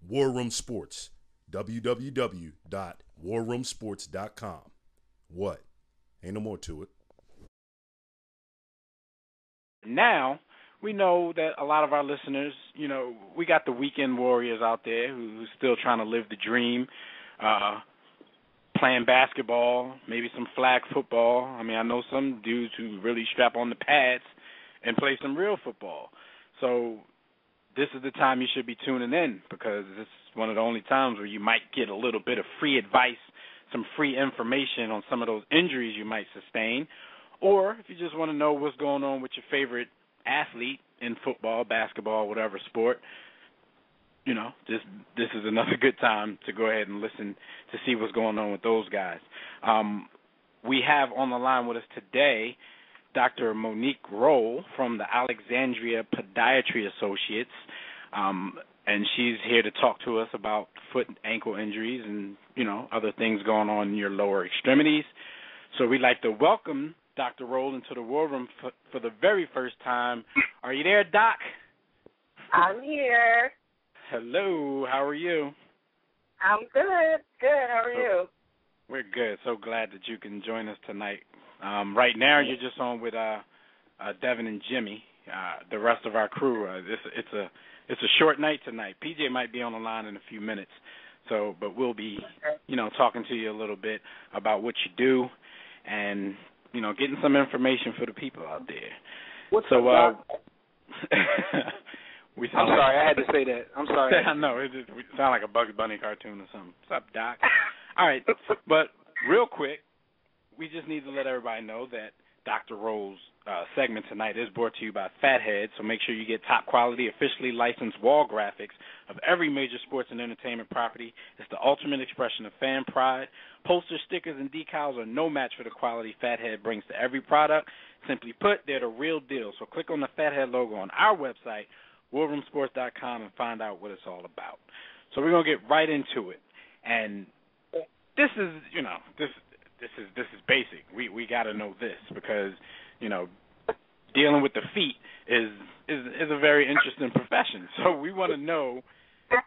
War Room Sports, www.warroomsports.com. What? Ain't no more to it. Now, we know that a lot of our listeners, we got the weekend warriors out there who's still trying to live the dream, playing basketball, maybe some flag football. I mean, I know some dudes who really strap on the pads and play some real football. So this is the time you should be tuning in, because this is one of the only times where you might get a little bit of free advice, some free information on some of those injuries you might sustain, or if you just want to know what's going on with your favorite athlete in football, basketball, whatever sport, this is another good time to go ahead and listen to see what's going on with those guys. We have on the line with us today Dr. Monique Rolle from the Alexandria Podiatry Associates, and she's here to talk to us about foot and ankle injuries and, other things going on in your lower extremities. So we'd like to welcome Dr. Rolle into the War Room for the very first time. Are you there, Doc? I'm here. Hello. How are you? I'm good. Good. How are you? We're good. So glad that you can join us tonight. Right now, you're just on with Devin and Jimmy, the rest of our crew. It's a short night tonight. PJ might be on the line in a few minutes, but we'll be, talking to you a little bit about what you do, and getting some information for the people out there. What's up, Doc? I'm sorry, I had to say that. I'm sorry. I know, we sound like a Bugs Bunny cartoon or something. What's up, Doc? All right, but real quick, we just need to let everybody know that Dr. Rolle's segment tonight is brought to you by Fathead, so make sure you get top-quality, officially licensed wall graphics of every major sports and entertainment property. It's the ultimate expression of fan pride. Posters, stickers, and decals are no match for the quality Fathead brings to every product. Simply put, they're the real deal. So click on the Fathead logo on our website, warroomsports.com, and find out what it's all about. So we're going to get right into it. And this is, this is basic. We got to know this because, dealing with the feet is a very interesting profession. So we want to know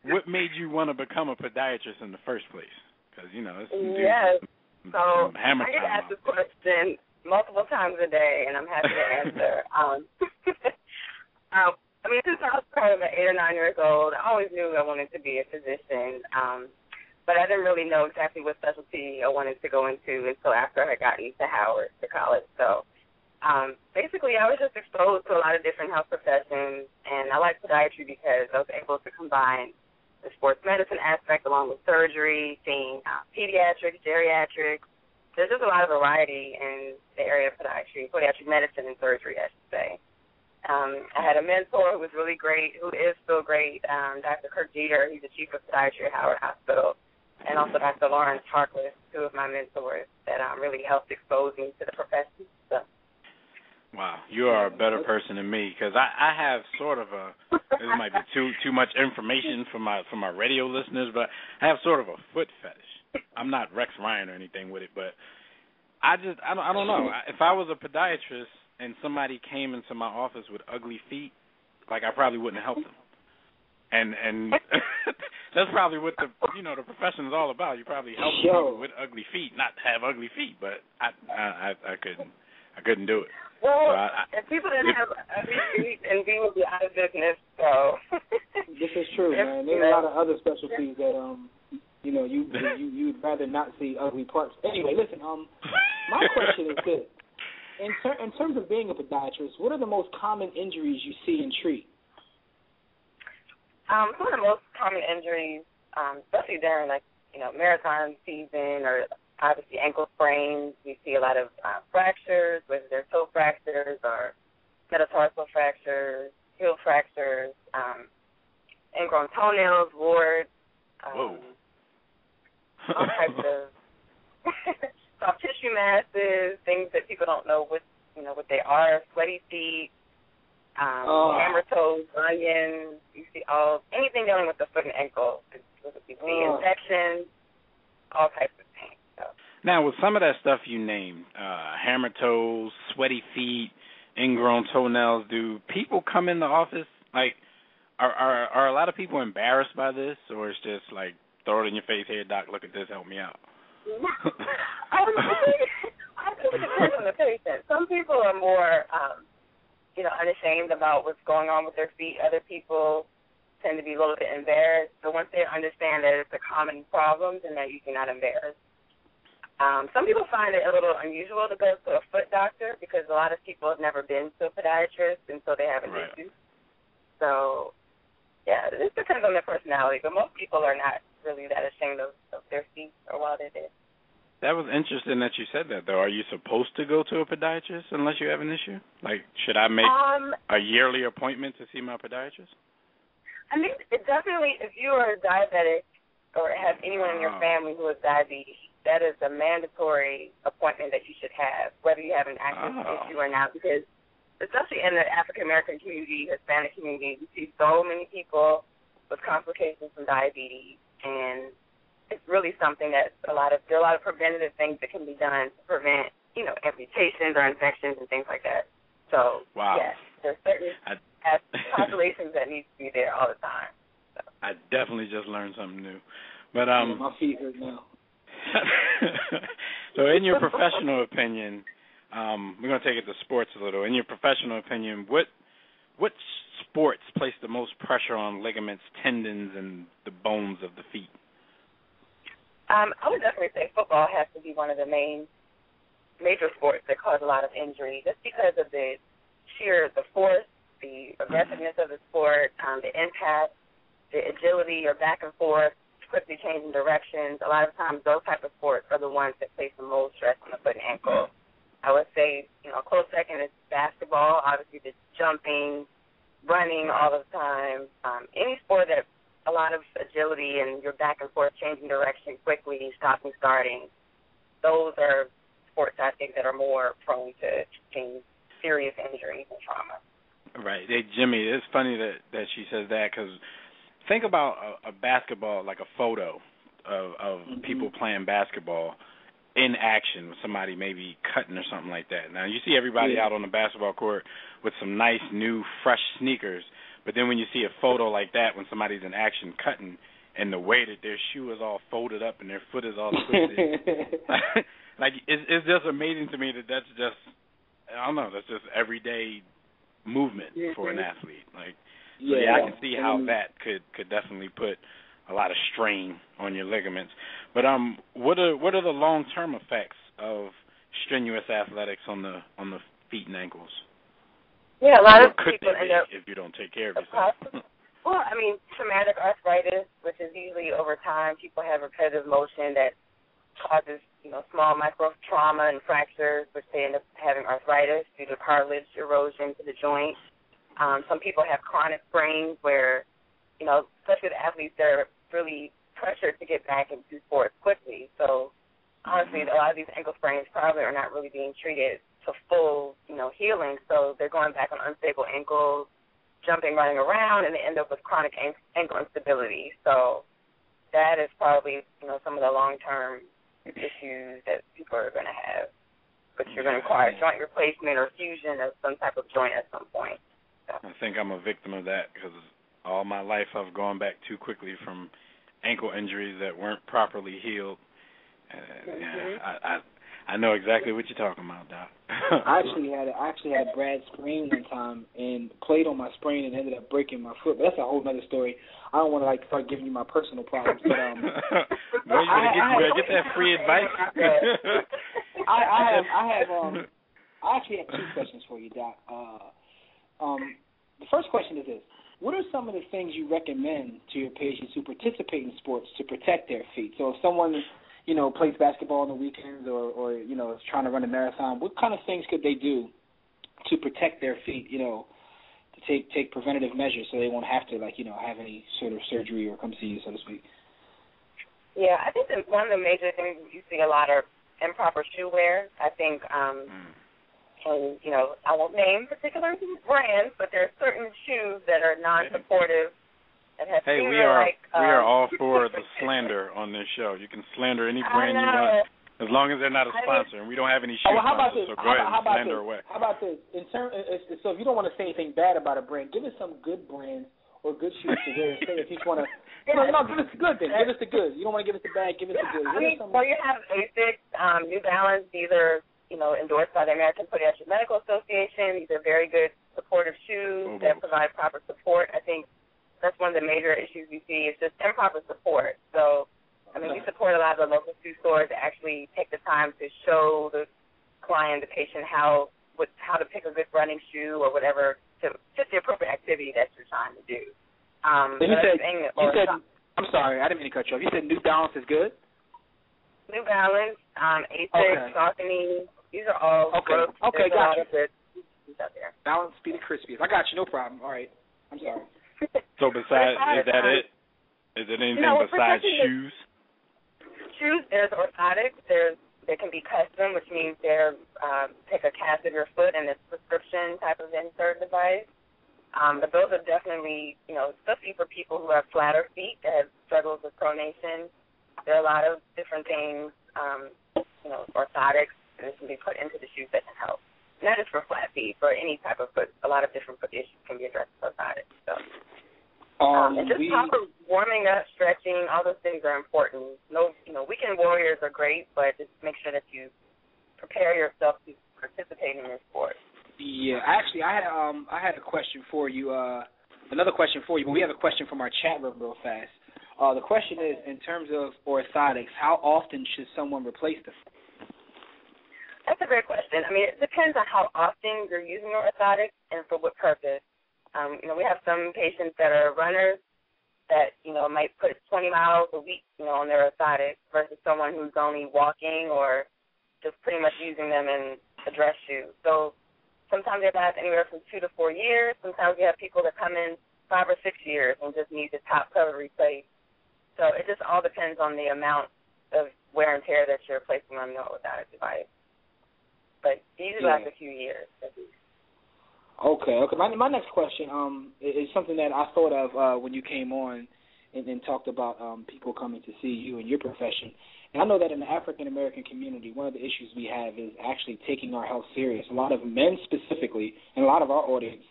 what made you want to become a podiatrist in the first place. Because, yes. So hammer I get time asked this question multiple times a day, and I'm happy to answer. Since I was probably about 8 or 9 years old, I always knew I wanted to be a physician. But I didn't really know exactly what specialty I wanted to go into until after I had gotten to Howard, to college. So basically I was just exposed to a lot of different health professions, and I like podiatry because I was able to combine the sports medicine aspect along with surgery, seeing pediatrics, geriatrics. There's just a lot of variety in the area of podiatric medicine and surgery, I should say. I had a mentor who was really great, who is still great, Dr. Kirk Jeter. He's the chief of podiatry at Howard Hospital. And also Dr. Lawrence Harkless, two of my mentors that really helped expose me to the profession. So. Wow, you are a better person than me because I have sort of this might be too much information for my radio listeners, but I have sort of a foot fetish. I'm not Rex Ryan or anything with it, but I don't know. If I was a podiatrist and somebody came into my office with ugly feet, I probably wouldn't help them. And that's probably what the profession is all about. You probably help people with ugly feet, not have ugly feet. But I couldn't do it. Well, if people didn't have ugly feet, and we would be out of business. So this is true, man. There's a lot of other specialties that you'd rather not see ugly parts. Anyway, listen. My question is this: in terms of being a podiatrist, what are the most common injuries you see and treat? Some of the most common injuries, especially during marathon season or obviously ankle sprains, we see a lot of fractures, whether they're toe fractures or metatarsal fractures, heel fractures, ingrown toenails, warts, all types of soft tissue masses, things that people don't know what they are, sweaty feet. Hammer toes, onions, you see anything dealing with the foot and ankle. You see infections, all types of things. So. Now, with some of that stuff you named, hammer toes, sweaty feet, ingrown toenails, do people come in the office Are a lot of people embarrassed by this, or it's just like throw it in your face, here, doc, look at this, help me out? I think it depends on the patient. Some people are more, unashamed about what's going on with their feet. Other people tend to be a little bit embarrassed. But once they understand that it's a common problem, then they're usually not embarrassed. Some people find it a little unusual to go to a foot doctor because a lot of people have never been to a podiatrist, and so they have an issue. So, yeah, it depends on their personality, but most people are not really that ashamed of their feet or what they did. That was interesting that you said that, though. Are you supposed to go to a podiatrist unless you have an issue? Like, should I make a yearly appointment to see my podiatrist? I mean, it definitely, if you are diabetic or have anyone in your family who has diabetes, that is a mandatory appointment that you should have, whether you have an active issue or not, because especially in the African-American community, Hispanic community, we see so many people with complications from diabetes, and it's really something that there are a lot of preventative things that can be done to prevent, amputations or infections and things like that. So, yes, there's certain populations that need to be there all the time. So. I definitely just learned something new. But my feet hurt now. So in your professional opinion, we're going to take it to sports a little. In your professional opinion, what sports place the most pressure on ligaments, tendons, and the bones of the feet? I would definitely say football has to be one of the major sports that cause a lot of injury, just because of the force, the aggressiveness of the sport, the impact, the agility or back and forth, quickly changing directions. A lot of times those type of sports are the ones that place the most stress on the foot and ankle. I would say, a close second is basketball, obviously the jumping, running all the time. Any sport that a lot of agility and your back and forth changing direction quickly, stopping, starting, those are sports I think that are more prone to serious injuries and trauma. Right. Hey, Jimmy, it's funny that she says that because think about a basketball, like a photo of people playing basketball in action with somebody maybe cutting or something like that. Now, you see everybody out on the basketball court with some nice, new, fresh sneakers, but then when you see a photo like that when somebody's in action cutting and the way that their shoe is all folded up and their foot is all twisted, like it's just amazing to me that's just, I don't know, that's just everyday movement for an athlete. Like, I can see how that could definitely put a lot of strain on your ligaments. But what are the long-term effects of strenuous athletics on the feet and ankles? Yeah, a lot of could people end up if you don't take care of yourself. Well, I mean, traumatic arthritis, which is usually over time, people have repetitive motion that causes, small micro trauma and fractures, which they end up having arthritis due to cartilage erosion to the joint. Some people have chronic sprains where, especially the athletes, they're really pressured to get back into sports quickly. So, honestly, a lot of these ankle sprains probably are not really being treated to full, healing. So they're going back on unstable ankles, jumping, running around, and they end up with chronic ankle instability. So that is probably, some of the long-term issues that people are going to have, which you're going to require joint replacement or fusion of some type of joint at some point. So. I think I'm a victim of that because all my life I've gone back too quickly from ankle injuries that weren't properly healed. I know exactly what you're talking about, Doc. I actually had a bad sprain one time and played on my sprain and ended up breaking my foot. But that's a whole other story. I don't want to start giving you my personal problems. But well, you better get that free advice. I actually have two questions for you, Doc. The first question is this: what are some of the things you recommend to your patients who participate in sports to protect their feet? So if someone plays basketball on the weekends or is trying to run a marathon, what kind of things could they do to protect their feet, to take preventative measures so they won't have to, have any sort of surgery or come see you, so to speak? Yeah, I think that one of the major things you see a lot are improper shoe wear. I think, and, I won't name particular brands, but there are certain shoes that are non-supportive. Hey, we are all for the slander on this show. You can slander any brand you want, as long as they're not a sponsor, and we don't have any shoe sponsors, so go ahead and slander away. How about this? So if you don't want to say anything bad about a brand, give us some good brands or good shoes to wear? Say if you want to. No, give us the good then. Give us the good. You don't want to give us the bad. Give us the good. Well, you have Asics, New Balance. These are, endorsed by the American Podiatric Medical Association. These are very good supportive shoes that provide proper support. I think that's one of the major issues we see is just improper support. So, we support a lot of the local shoe stores that actually take the time to show the client, the patient, how to pick a good running shoe or whatever, to just the appropriate activity that you're trying to do. You said, I'm sorry, I didn't mean to cut you off. You said New Balance is good? New Balance, Asics, Saucony, these are all good. Okay, got you. Out there. Balance, be the crispiest. I got you, no problem. All right, I'm sorry. So besides, is that it? Is it anything besides shoes? Shoes, there's orthotics. They can be custom, which means they're take a cast of your foot and it's prescription type of insert device. But those are definitely, especially for people who have flatter feet that have struggles with pronation. There are a lot of different things, orthotics that can be put into the shoes that can help. Not just for flat feet, for any type of foot. A lot of different foot issues can be addressed with orthotics. So. And just proper warming up, stretching, all those things are important. Weekend warriors are great, but just make sure that you prepare yourself to participate in your sport. Yeah, actually, I had a question for you. Another question for you, but we have a question from our chat room real fast. The question is, in terms of orthotics, how often should someone replace them? That's a great question. It depends on how often you're using orthotics and for what purpose. We have some patients that are runners that, might put 20 miles a week, on their orthotics versus someone who's only walking or just pretty much using them in a dress shoe. So sometimes they last anywhere from 2 to 4 years. Sometimes we have people that come in 5 or 6 years and just need the top cover replaced. So it just all depends on the amount of wear and tear that you're placing on the orthotic device. But it usually lasts a few years at least. Okay. My next question is something that I thought of when you came on and talked about people coming to see you and your profession. And I know that in the African-American community, one of the issues we have is actually taking our health serious. A lot of men specifically, and a lot of our audience,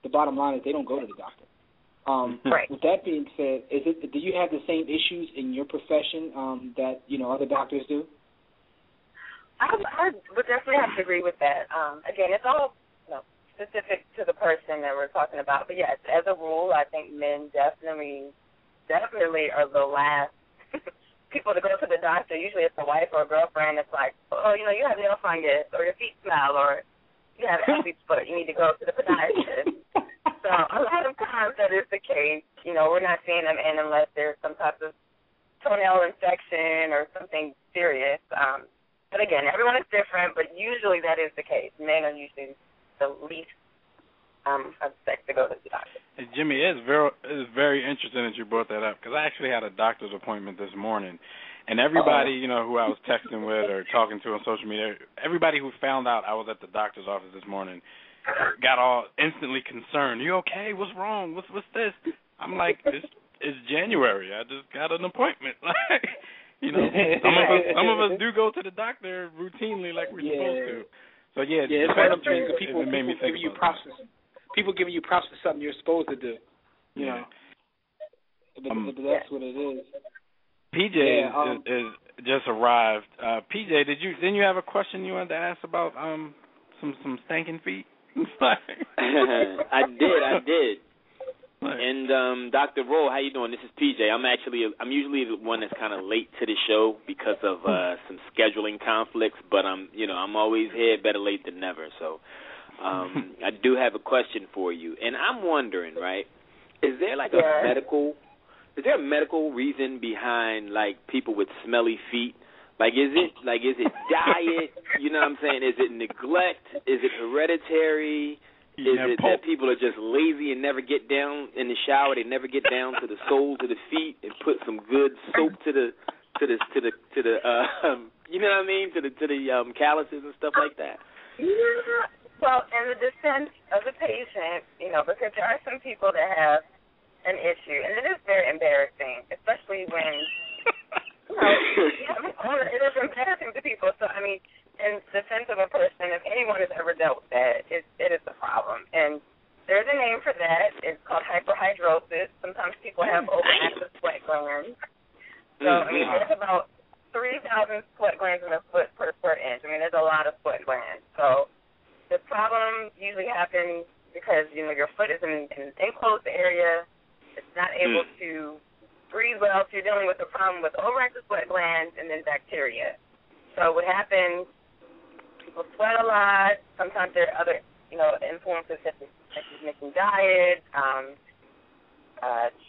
the bottom line is they don't go to the doctor. Right. With that being said, do you have the same issues in your profession that, other doctors do? I would definitely have to agree with that. Again, it's all specific to the person that we're talking about. But, yes, as a rule, I think men definitely are the last people to go to the doctor. Usually it's a wife or a girlfriend that's like, you have nail fungus or your feet smell or you have athlete's foot. You need to go to the podiatrist. So a lot of times that is the case. We're not seeing them in unless there's some type of toenail infection or something serious. But, again, everyone is different, but usually that is the case. Men are usually the least expect to go to the doctor. Hey, Jimmy, it's very interesting that you brought that up because I actually had a doctor's appointment this morning, and everybody who I was texting with or talking to on social media, everybody who found out I was at the doctor's office this morning got all instantly concerned. You okay? What's wrong? What's this? I'm like, it's January. I just got an appointment. Some of us do go to the doctor routinely like we're supposed to. So it's one of them things that people made me think giving you props. People giving you props for something you're supposed to do. But that's what it is. PJ is just arrived. PJ, didn't you have a question you wanted to ask about some stinking feet? I did. And Dr. Rolle, how you doing? This is PJ. I'm usually the one that's kind of late to the show because of some scheduling conflicts, but I'm always here, better late than never. So I do have a question for you, and I'm wondering, right? Is there a medical reason behind people with smelly feet? Is it diet? You know what I'm saying? Is it neglect? Is it hereditary? Is it that people are just lazy and never get down in the shower? They never get down to the soles of the feet and put some good soap to the you know what I mean? To the calluses and stuff like that. Yeah. Well, in the defense of the patient, because there are some people that have an issue, and it is very embarrassing, especially when it is embarrassing to people. So in defense of a person, if anyone has ever dealt with that, it is a problem. And there's a name for that. It's called hyperhidrosis. glands. So, I mean, there's about 3,000 sweat glands in a foot per square inch. I mean, there's a lot of sweat glands. So the problem usually happens because, you know, your foot is in an enclosed area. It's not able to breathe well, so you're dealing with a problem with overactive sweat glands and then bacteria. So what happens, people sweat a lot. Sometimes there are other, you know, influences such as missing diet,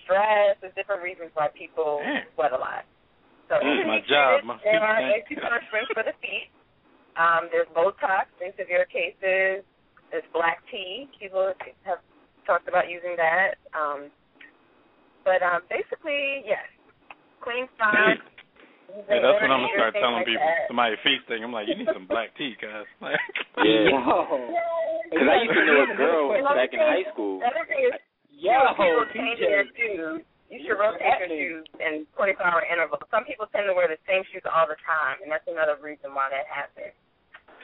stress. There's different reasons why people sweat a lot. So my job. There are antiperspirants for the feet. There's Botox in severe cases. There's black tea. People have talked about using that. But basically, yes, clean socks. Hey, that's what I'm going to start telling people. Somebody feet thing, I'm like, you need some black tea, guys. Yeah. Because I used to know a girl back in high school. People change their shoes. You should rotate your shoes in 24-hour intervals. Some people tend to wear the same shoes all the time, and that's another reason why that happens.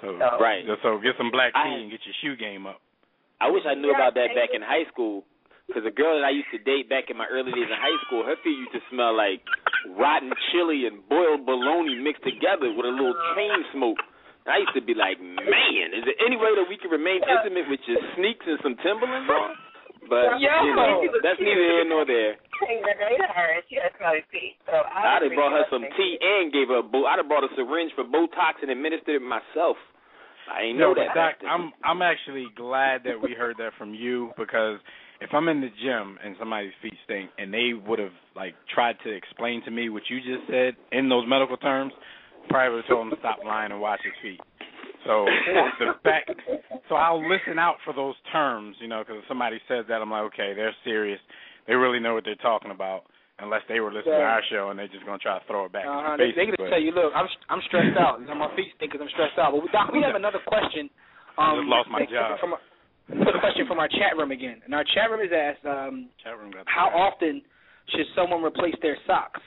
Right. So get some black tea and get your shoe game up. I wish I knew about that back in high school, because a girl that I used to date back in my early days in high school, her feet used to smell like rotten chili and boiled bologna mixed together with a little chain smoke. And I used to be like, man, is there any way that we can remain intimate with just sneaks and some Timberlands on? But, you know, that's neither here nor there. She has smelly feet. So I'd have brought her some tea and gave her I'd have brought a syringe for Botox and administered it myself. I ain't know that. Doc, I'm actually glad that we heard that from you, because if I'm in the gym and somebody's feet stink and they would have, like, tried to explain to me what you just said in those medical terms, probably would have told him to stop lying and wash his feet. So so I'll listen out for those terms, you know, because if somebody says that, I'm like, okay, they're serious. They really know what they're talking about, unless they were listening to our show and they're just going to try to throw it back in your face. They're going to tell you, look, I'm stressed out. My feet stink because I'm stressed out. But, Doc, we have another question. I just lost my job. Another question from our chat room again. And our chat room is asked, how often should someone replace their socks?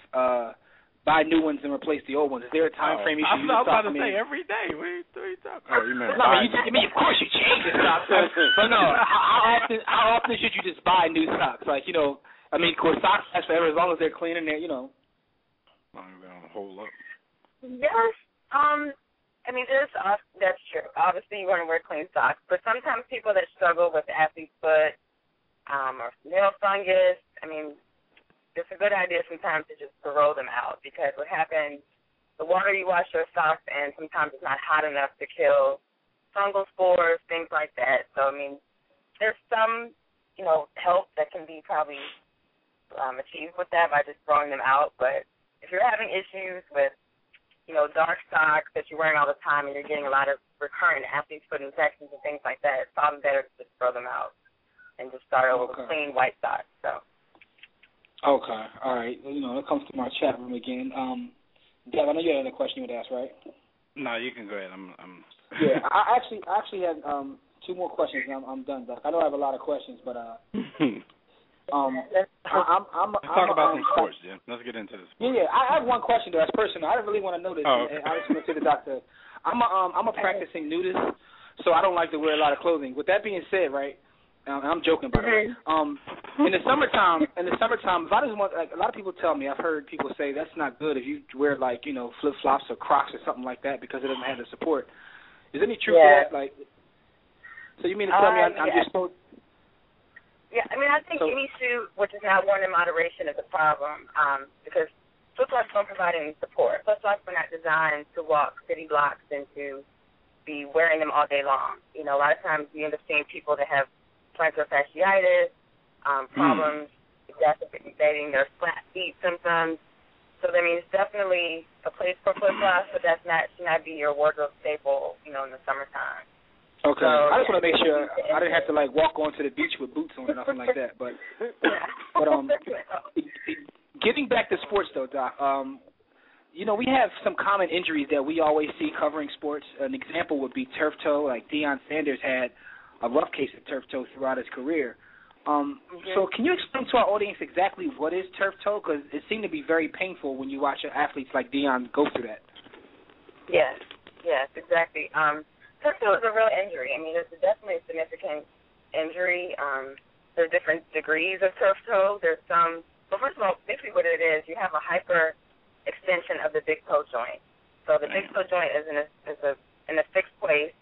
Buy new ones and replace the old ones. Is there a time frame you should use? I was about to say every day. What are you talking about? Of course you change your socks. But no, how often should you just buy new socks? Like, you know, I mean, of course, socks last forever as long as they're clean and they're, you know. As long as they don't hold up. Yes. I mean, that's true. Obviously, you want to wear clean socks. But sometimes people that struggle with athlete's foot or nail fungus, I mean, it's a good idea sometimes to just roll them out, because what happens, the water you wash your socks in sometimes is not hot enough to kill fungal spores, things like that. So, I mean, there's some, you know, help that can be probably achieved with that by just throwing them out. But if you're having issues with, you know, dark socks that you're wearing all the time and you're getting a lot of recurrent athlete's foot infections and things like that, it's probably better to just throw them out and just start over with clean white socks. So. Okay, all right. You know, it comes to my chat room again. Dev, I know you had another question you would ask, right? No, you can go ahead. Yeah, I actually had two more questions. And I'm done, Doc. I know I have a lot of questions, but let's talk about some sports, Jim. Let's get into this. Yeah. I have one question though. That's personal. I don't really want to know this. Oh, okay. I just want to say the doctor. I'm a practicing nudist, so I don't like to wear a lot of clothing. With that being said, right? I'm joking, by the way. In the summertime, if I just want, like, a lot of people tell me, I've heard people say that's not good if you wear, like, you know, flip flops or Crocs or something like that because it doesn't have the support. Is there any truth to that? Like, so you mean to tell me I'm just supposed? Yeah, I mean, I think any shoe which is not worn in moderation is a problem, because flip flops don't provide any support. Flip flops were not designed to walk city blocks and to be wearing them all day long. You know, a lot of times you end up seeing people that have Plantar Fasciitis, problems exacerbating their flat feet symptoms. So, I mean, it's definitely a place for flip-flops, but should not be your wardrobe staple, you know, in the summertime. Okay. So, I just want to make sure I didn't have to, like, walk onto the beach with boots on or nothing like that. But getting back to sports, though, Doc, you know, we have some common injuries that we always see covering sports. An example would be turf toe. Like Deion Sanders had a rough case of turf toe throughout his career. So can you explain to our audience exactly what is turf toe? Because it seemed to be very painful when you watch athletes like Deion go through that. Yes, exactly. Turf toe is a real injury. I mean, it's definitely a significant injury. There are different degrees of turf toe. There's some Well, first of all, basically what it is, you have a hyperextension of the big toe joint. So the big toe joint is in a fixed place,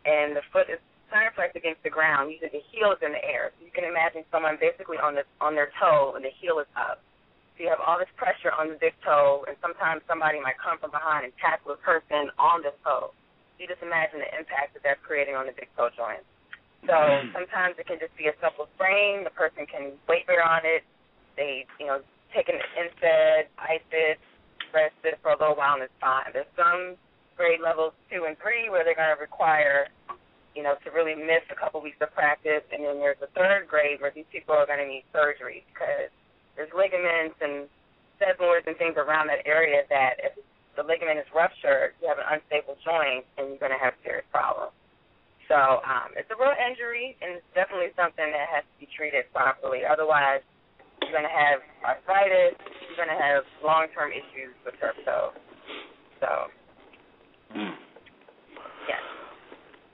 and the foot is plantar against the ground. Usually the heel is in the air. So you can imagine someone basically on their toe, and the heel is up. So you have all this pressure on the big toe, and sometimes somebody might come from behind and tackle a person on the toe. You just imagine the impact that that's creating on the big toe joint. So sometimes it can just be a simple sprain. The person can weight bear on it. They, take an NSAID, ice it, rest it for a little while, and it's fine. There's some grade levels 2 and 3 where they're going to require, to really miss a couple weeks of practice, and then there's a 3rd grade where these people are going to need surgery because there's ligaments and sesamoids and things around that area that if the ligament is ruptured, you have an unstable joint, and you're going to have serious problems. So it's a real injury, and it's definitely something that has to be treated properly. Otherwise, you're going to have arthritis. You're going to have long-term issues with your toe. So, yeah.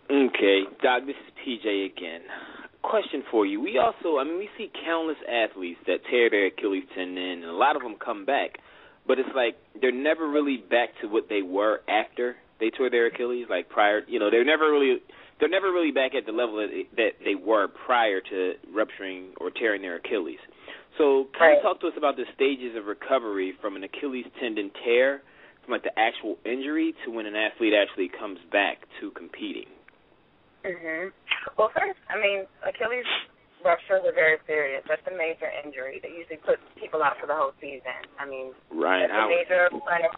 Okay, Doc, this is PJ again. Question for you. We see countless athletes that tear their Achilles tendon, and a lot of them come back, but it's like they're never really back to what they were after they tore their Achilles, like prior. They're never really back at the level that they were prior to rupturing or tearing their Achilles. So can you talk to us about the stages of recovery from an Achilles tendon tear, from like the actual injury to when an athlete actually comes back to competing? Well, first, Achilles ruptures are very serious. That's a major injury that usually puts people out for the whole season. Right. It's a major plantar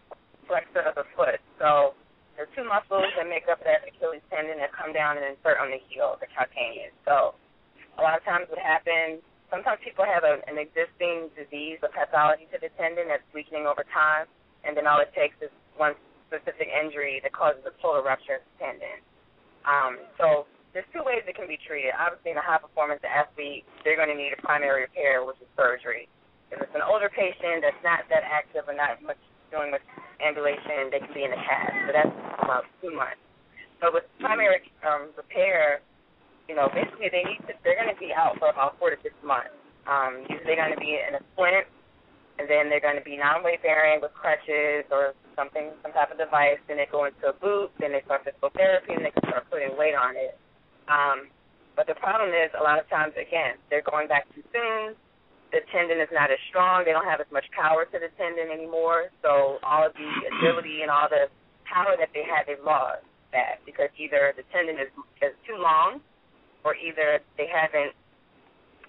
flexor of the foot. So there's 2 muscles that make up that Achilles tendon that come down and insert on the heel, the calcaneus. So a lot of times what happens, sometimes people have an existing disease or pathology to the tendon that's weakening over time, and then all it takes is one specific injury that causes a total rupture of the tendon. So there's 2 ways it can be treated. Obviously, in a high-performance athlete, they're going to need a primary repair, which is surgery. If it's an older patient that's not that active or not much doing much ambulation, they can be in a cast. So that's about 2 months. So with primary repair, basically they're going to be out for about 4 to 6 months. Usually they're going to be in a splint, and then they're going to be non-weight bearing with crutches or some type of device. Then they go into a boot. Then they start physical therapy, and they can start putting weight on it. But the problem is a lot of times, again, they're going back too soon. The tendon is not as strong. They don't have as much power to the tendon anymore. So all of the agility and all the power that they had, they've lost that because either the tendon is too long or either they haven't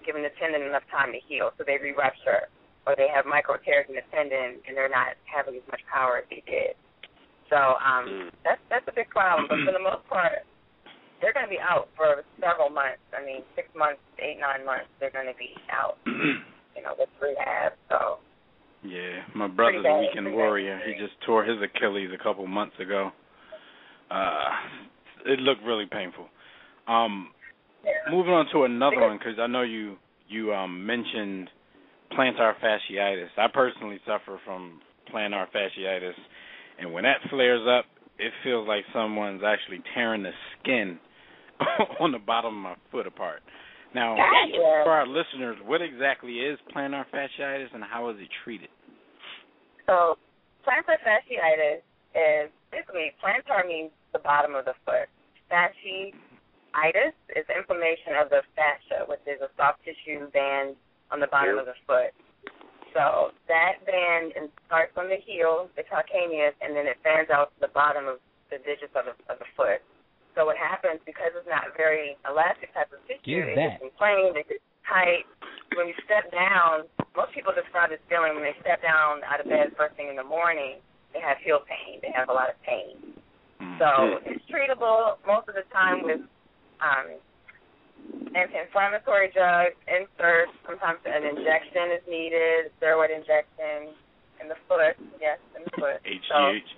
given the tendon enough time to heal, so they re-rupture, or they have micro tears in the tendon and they're not having as much power as they did. So that's a big problem. But for the most part, they're going to be out for several months. 6 months, 8, 9 months, they're going to be out, with rehab. So. Yeah, my brother's a weekend warrior. He just tore his Achilles a couple months ago. It looked really painful. Moving on to another one, because I know you mentioned plantar fasciitis. I personally suffer from plantar fasciitis, and when that flares up, it feels like someone's actually tearing the skin on the bottom of my foot apart. Now, for our listeners, what exactly is plantar fasciitis and how is it treated? So plantar fasciitis is basically, plantar means the bottom of the foot. Fasciitis is inflammation of the fascia, which is a soft tissue band on the bottom of the foot. So that band starts on the heel, the calcaneus, and then it fans out to the bottom of the digits of the foot. So what happens, because it's not very elastic type of tissue, it gets inflamed, it gets tight. When you step down, most people describe this feeling when they step down out of bed first thing in the morning, they have heel pain. They have a lot of pain. So it's treatable most of the time with anti-inflammatory drugs, inserts. Sometimes an injection is needed, steroid injection in the foot. Yes, in the foot. HGH.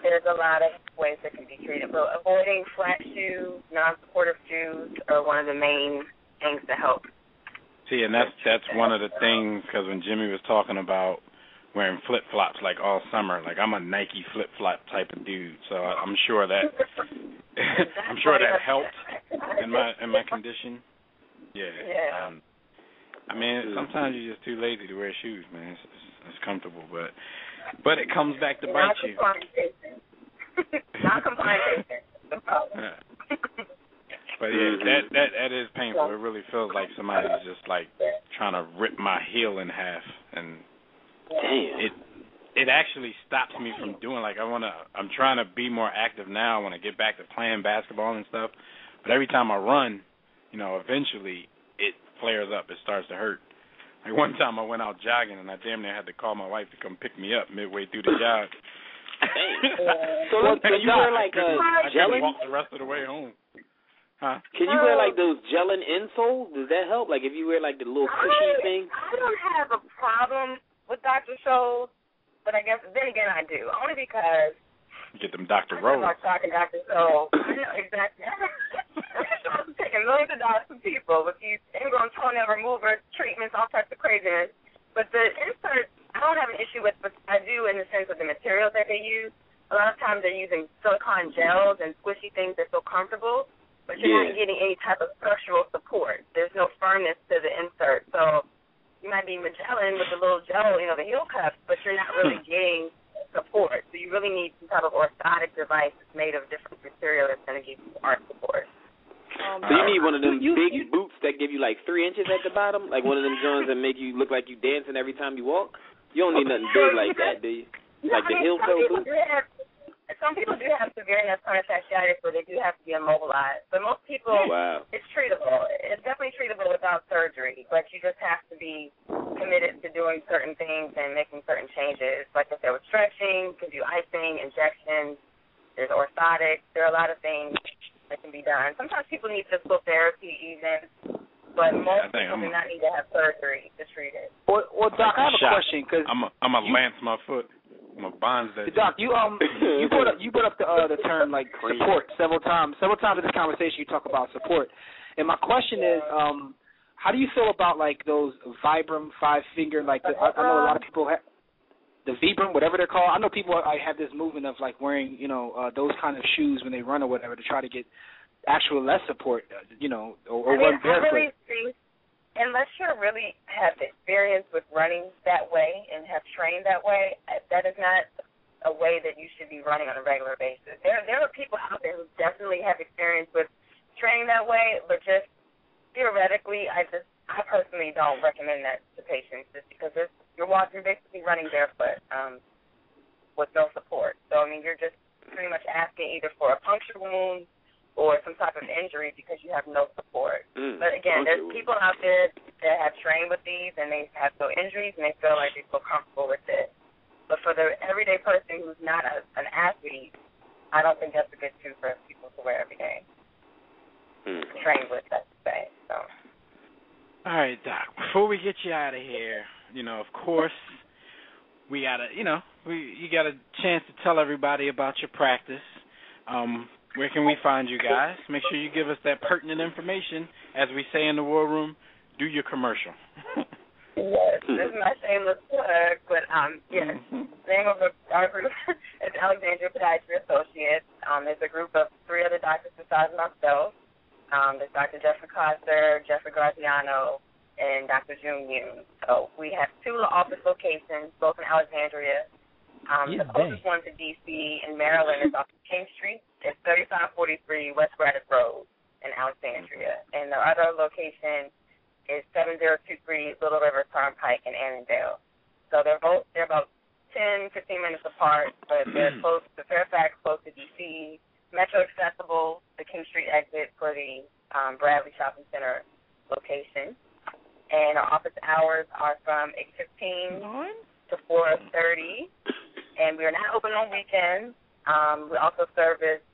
There's a lot of ways that can be treated. But avoiding flat shoes, non-supportive shoes are one of the main things to help. See, and that's one of the things, because when Jimmy was talking about wearing flip-flops like all summer, like I'm a Nike flip-flop type of dude, so I'm sure that helped in my condition. Yeah. I mean, sometimes you're just too lazy to wear shoes, man. It's comfortable, but it comes back to bite you. Non-compliant patient. No problem. Yeah. But yeah, that is painful. It really feels like somebody's just like trying to rip my heel in half, and it actually stops me from doing I'm trying to be more active now. I want to get back to playing basketball and stuff. But every time I run, eventually it flares up. It starts to hurt. Like one time I went out jogging and I damn near had to call my wife to come pick me up midway through the jog. So you wear like I gelling? walk the rest of the way home. Huh? Can you wear like those gelling insoles? Does that help? Like if you wear like the little cushy thing? I don't have a problem with Dr. Scholl's, but I guess then again I do. Only because get them Dr. Rolle. I'm talking Dr. Scholl. I know exactly. I'm taking millions of dollars from people with these ingrown toenail remover treatments, all types of craziness. But the inserts, I don't have an issue with, but I do in the sense of the materials that they use. A lot of times they're using silicone gels and squishy things that feel comfortable, but you're not getting any type of structural support. There's no firmness to the insert. So you might be Magellan with the little gel, the heel cups, but you're not really getting support. So you really need some type of orthotic device that's made of different material that's going to give you arch support. So you need one of them big boots that give you like 3 inches at the bottom, like one of them joints that make you look like you dancing every time you walk? You don't need nothing big like that, do you? Like the heel toe boots? Some people do have severe plantar fasciitis where they do have to be immobilized. But most people, it's treatable. It's definitely treatable without surgery, but you just have to be committed to doing certain things and making certain changes. Like I said, with stretching, you can do icing, injections, there's orthotics. There are a lot of things that can be done. Sometimes people need physical therapy even, but most people do not need to have surgery to treat it. Well, Doc, I have a question. Cause I'm a lance my foot. I'm a bonds that. Doc, you brought up the term like support several times. Several times in this conversation you talk about support. And my question is, how do you feel about like those Vibram 5-finger, like I know a lot of people have the Vibram, whatever they're called. I know people have this movement of like wearing, those kind of shoes when they run or whatever to try to get actual less support, or run barefoot. I really think, unless you really have experience with running that way and have trained that way, that is not a way that you should be running on a regular basis. There are people out there who definitely have experience with training that way, but just theoretically, I personally don't recommend that to patients just because you're basically running barefoot with no support. So, you're just pretty much asking either for a puncture wound or some type of injury because you have no support. But again, there's people out there that have trained with these and they have no injuries and they feel like they feel comfortable with it. But for the everyday person who's not an athlete, I don't think that's a good shoe for people to wear every day. Train with, that's to say. So. All right, Doc, before we get you out of here, of course, we got you got a chance to tell everybody about your practice. Where can we find you guys? Make sure you give us that pertinent information. As we say in the war room, do your commercial. Yes, this is my shameless plug, but yes, the name of our group is Alexandria Podiatry Associates. There's a group of 3 other doctors besides myself. There's Dr. Jeffrey Coster, Jeffrey Graziano, and Dr. June Yoon. So we have 2 office locations, both in Alexandria. The closest one to D.C. in Maryland is off of King Street. It's 3543 West Braddock Road in Alexandria. And the other location is 7023 Little River Turnpike in Annandale. So they're about 10, 15 minutes apart, but they're close to Fairfax, close to D.C., metro accessible, the King Street exit for the Bradley Shopping Center location. And our office hours are from 8:15 to 4:30, and we are not open on weekends. We also service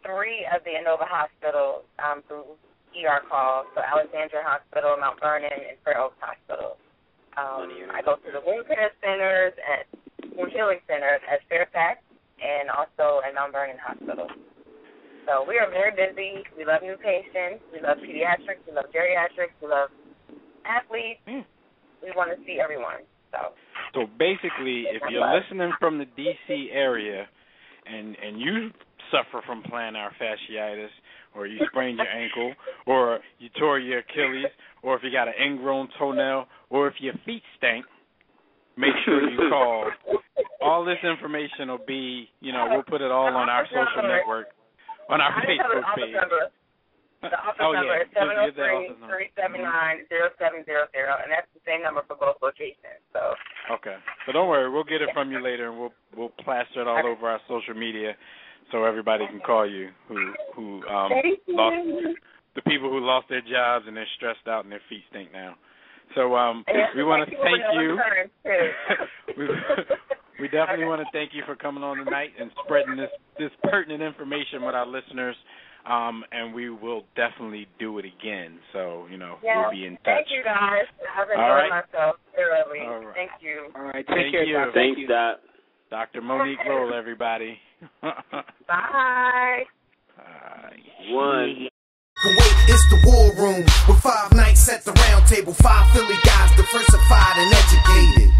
3 of the Inova hospitals through ER calls, so Alexandria Hospital, Mount Vernon, and Fair Oaks Hospital. I go to the wound care centers and wound healing centers at Fairfax and also at Mount Vernon Hospital. So we are very busy. We love new patients. We love pediatrics. We love geriatrics. We love athletes. We want to see everyone. So basically, if you're listening from the D.C. area and you suffer from plantar fasciitis, or you sprained your ankle, or you tore your Achilles, or if you got an ingrown toenail, or if your feet stink, make sure you call. All this information will be, we'll put it all on our social network, on our Facebook page. The office number is 703-379-0700, and that's the same number for both locations. So. Okay. So don't worry, we'll get it from you later, and we'll plaster it all over our social media so everybody can call you who lost, the people who lost their jobs and they're stressed out and their feet stink now. So we want to thank you. We definitely want to thank you for coming on tonight and spreading this pertinent information with our listeners. And we will definitely do it again. So, we'll be in touch. Thank you, guys. I've enjoyed myself thoroughly. Right. Thank you. All right. Take care, you. Thanks, Doc. Dr. Monique Rolle, everybody. Bye. One. Kuwait is the war room with 5 nights at the round table. 5 Philly guys diversified and educated.